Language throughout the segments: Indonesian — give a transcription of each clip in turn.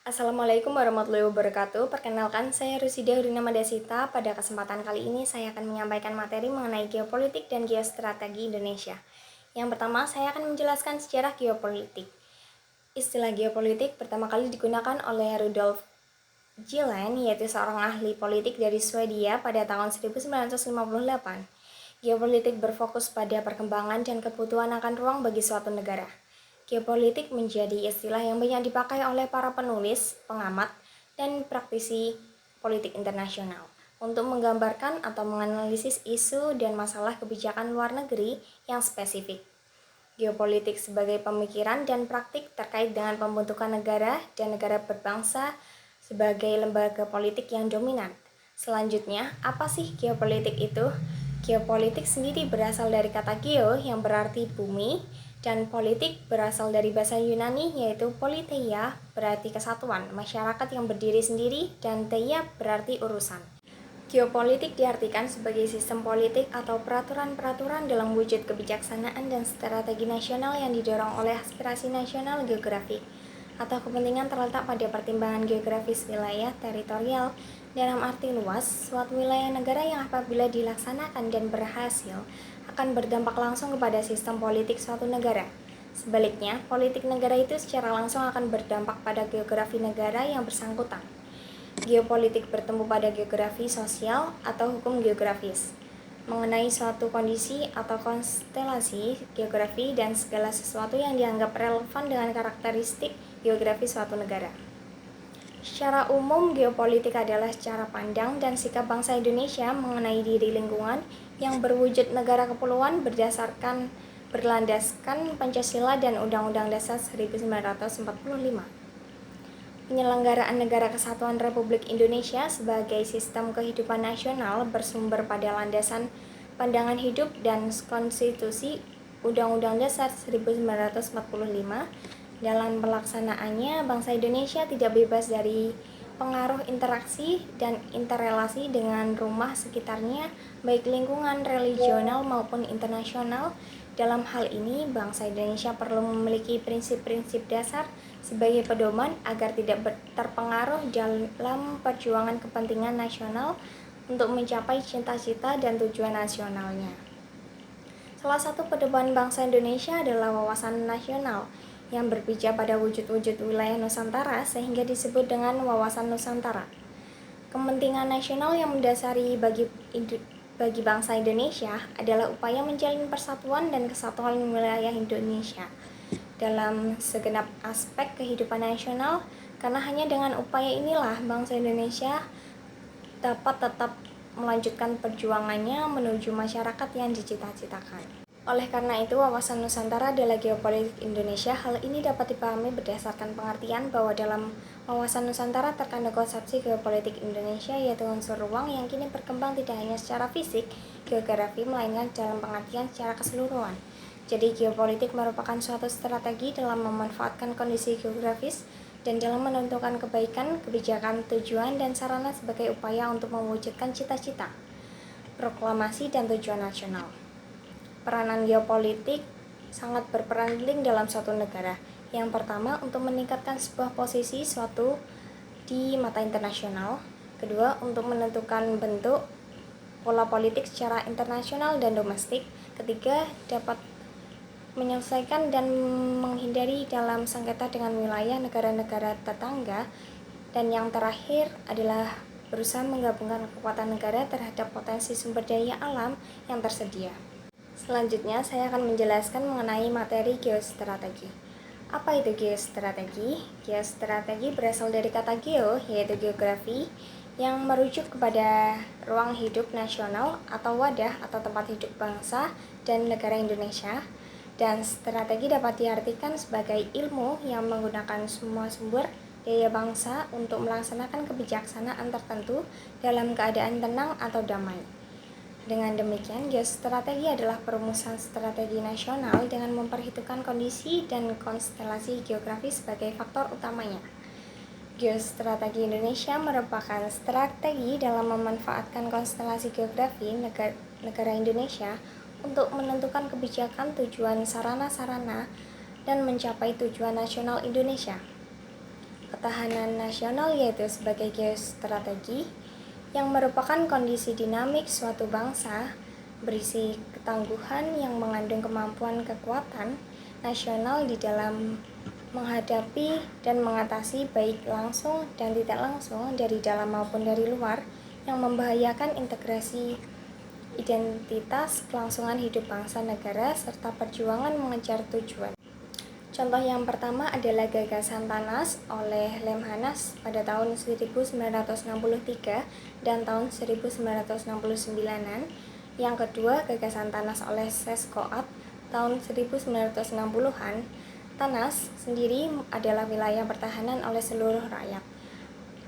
Assalamualaikum warahmatullahi wabarakatuh. Perkenalkan, saya Rusida Hurina Madasita. Pada kesempatan kali ini saya akan menyampaikan materi mengenai geopolitik dan geostrategi Indonesia. Yang pertama, saya akan menjelaskan sejarah geopolitik. Istilah geopolitik pertama kali digunakan oleh Rudolf Gillen, yaitu seorang ahli politik dari Swedia pada tahun 1958. Geopolitik berfokus pada perkembangan dan kebutuhan akan ruang bagi suatu negara. Geopolitik menjadi istilah yang banyak dipakai oleh para penulis, pengamat, dan praktisi politik internasional untuk menggambarkan atau menganalisis isu dan masalah kebijakan luar negeri yang spesifik. Geopolitik sebagai pemikiran dan praktik terkait dengan pembentukan negara dan negara berbangsa sebagai lembaga politik yang dominan. Selanjutnya, apa sih geopolitik itu? Geopolitik sendiri berasal dari kata geo yang berarti bumi, dan politik berasal dari bahasa Yunani yaitu politeia berarti kesatuan, masyarakat yang berdiri sendiri, dan teia berarti urusan. Geopolitik diartikan sebagai sistem politik atau peraturan-peraturan dalam wujud kebijaksanaan dan strategi nasional yang didorong oleh aspirasi nasional geografik atau kepentingan terletak pada pertimbangan geografis wilayah teritorial dalam arti luas, suatu wilayah negara yang apabila dilaksanakan dan berhasil akan berdampak langsung kepada sistem politik suatu negara. Sebaliknya, politik negara itu secara langsung akan berdampak pada geografi negara yang bersangkutan. Geopolitik bertemu pada geografi sosial atau hukum geografis mengenai suatu kondisi atau konstelasi geografi dan segala sesuatu yang dianggap relevan dengan karakteristik geografi suatu negara. Secara umum, geopolitik adalah cara pandang dan sikap bangsa Indonesia mengenai diri lingkungan yang berwujud negara kepulauan berlandaskan Pancasila dan Undang-Undang Dasar 1945. Penyelenggaraan Negara Kesatuan Republik Indonesia sebagai sistem kehidupan nasional bersumber pada landasan pandangan hidup dan konstitusi Undang-Undang Dasar 1945. Dalam pelaksanaannya, bangsa Indonesia tidak bebas dari pengaruh interaksi dan interrelasi dengan rumah sekitarnya, baik lingkungan regional maupun internasional. Dalam hal ini, bangsa Indonesia perlu memiliki prinsip-prinsip dasar sebagai pedoman agar tidak terpengaruh dalam perjuangan kepentingan nasional untuk mencapai cita-cita dan tujuan nasionalnya. Salah satu pedoman bangsa Indonesia adalah wawasan nasional yang berpijak pada wujud-wujud wilayah Nusantara sehingga disebut dengan wawasan Nusantara. Kepentingan nasional yang mendasari bagi bangsa Indonesia adalah upaya menjalin persatuan dan kesatuan wilayah Indonesia dalam segenap aspek kehidupan nasional, karena hanya dengan upaya inilah bangsa Indonesia dapat tetap melanjutkan perjuangannya menuju masyarakat yang dicita-citakan. Oleh karena itu, wawasan Nusantara adalah geopolitik Indonesia. Hal ini dapat dipahami berdasarkan pengertian bahwa dalam wawasan Nusantara terkandung konsepsi geopolitik Indonesia, yaitu unsur ruang yang kini berkembang tidak hanya secara fisik, geografi, melainkan dalam pengertian secara keseluruhan. Jadi, geopolitik merupakan suatu strategi dalam memanfaatkan kondisi geografis dan dalam menentukan kebaikan, kebijakan, tujuan, dan sarana sebagai upaya untuk mewujudkan cita-cita, proklamasi, dan tujuan nasional. Peranan geopolitik sangat berperan penting dalam suatu negara. Yang pertama, untuk meningkatkan sebuah posisi suatu di mata internasional. Kedua, untuk menentukan bentuk pola politik secara internasional dan domestik. Ketiga, dapat menyelesaikan dan menghindari dalam sengketa dengan wilayah negara-negara tetangga. Dan yang terakhir adalah berusaha menggabungkan kekuatan negara terhadap potensi sumber daya alam yang tersedia. Selanjutnya, saya akan menjelaskan mengenai materi geostrategi. Apa itu geostrategi? Geostrategi berasal dari kata geo, yaitu geografi, yang merujuk kepada ruang hidup nasional atau wadah atau tempat hidup bangsa dan negara Indonesia. Dan strategi dapat diartikan sebagai ilmu yang menggunakan semua sumber daya bangsa untuk melaksanakan kebijaksanaan tertentu dalam keadaan tenang atau damai. Dengan demikian, geostrategi adalah perumusan strategi nasional dengan memperhitungkan kondisi dan konstelasi geografis sebagai faktor utamanya. Geostrategi Indonesia merupakan strategi dalam memanfaatkan konstelasi geografi negara Indonesia untuk menentukan kebijakan, tujuan, sarana-sarana, dan mencapai tujuan nasional Indonesia. Ketahanan nasional yaitu sebagai geostrategi yang merupakan kondisi dinamik suatu bangsa berisi ketangguhan yang mengandung kemampuan kekuatan nasional di dalam menghadapi dan mengatasi baik langsung dan tidak langsung dari dalam maupun dari luar yang membahayakan integrasi identitas kelangsungan hidup bangsa negara serta perjuangan mengejar tujuan. Contoh yang pertama adalah gagasan TANAS oleh Lemhanas pada tahun 1963 dan tahun 1969-an. Yang kedua, gagasan TANAS oleh Seskoat tahun 1960-an. TANAS sendiri adalah wilayah pertahanan oleh seluruh rakyat.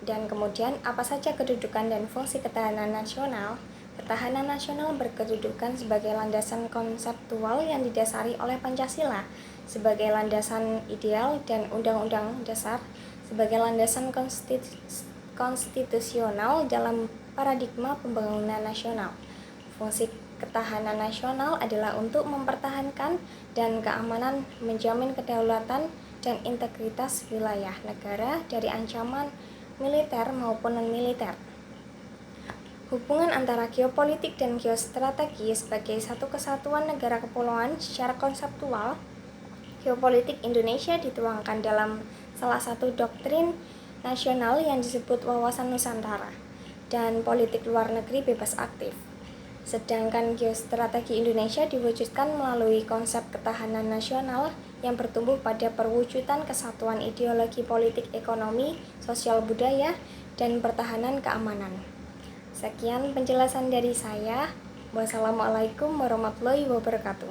Dan kemudian, apa saja kedudukan dan fungsi ketahanan nasional? Ketahanan nasional berkedudukan sebagai landasan konseptual yang didasari oleh Pancasila sebagai landasan ideal dan Undang-Undang Dasar sebagai landasan konstitusional dalam paradigma pembangunan nasional. Fungsi ketahanan nasional adalah untuk mempertahankan dan keamanan, menjamin kedaulatan dan integritas wilayah negara dari ancaman militer maupun non-militer. Hubungan antara geopolitik dan geostrategi sebagai satu kesatuan negara kepulauan secara konseptual, geopolitik Indonesia dituangkan dalam salah satu doktrin nasional yang disebut wawasan Nusantara dan politik luar negeri bebas aktif. Sedangkan geostrategi Indonesia diwujudkan melalui konsep ketahanan nasional yang bertumbuh pada perwujudan kesatuan ideologi politik, ekonomi, sosial budaya, dan pertahanan keamanan. Sekian penjelasan dari saya. Wassalamualaikum warahmatullahi wabarakatuh.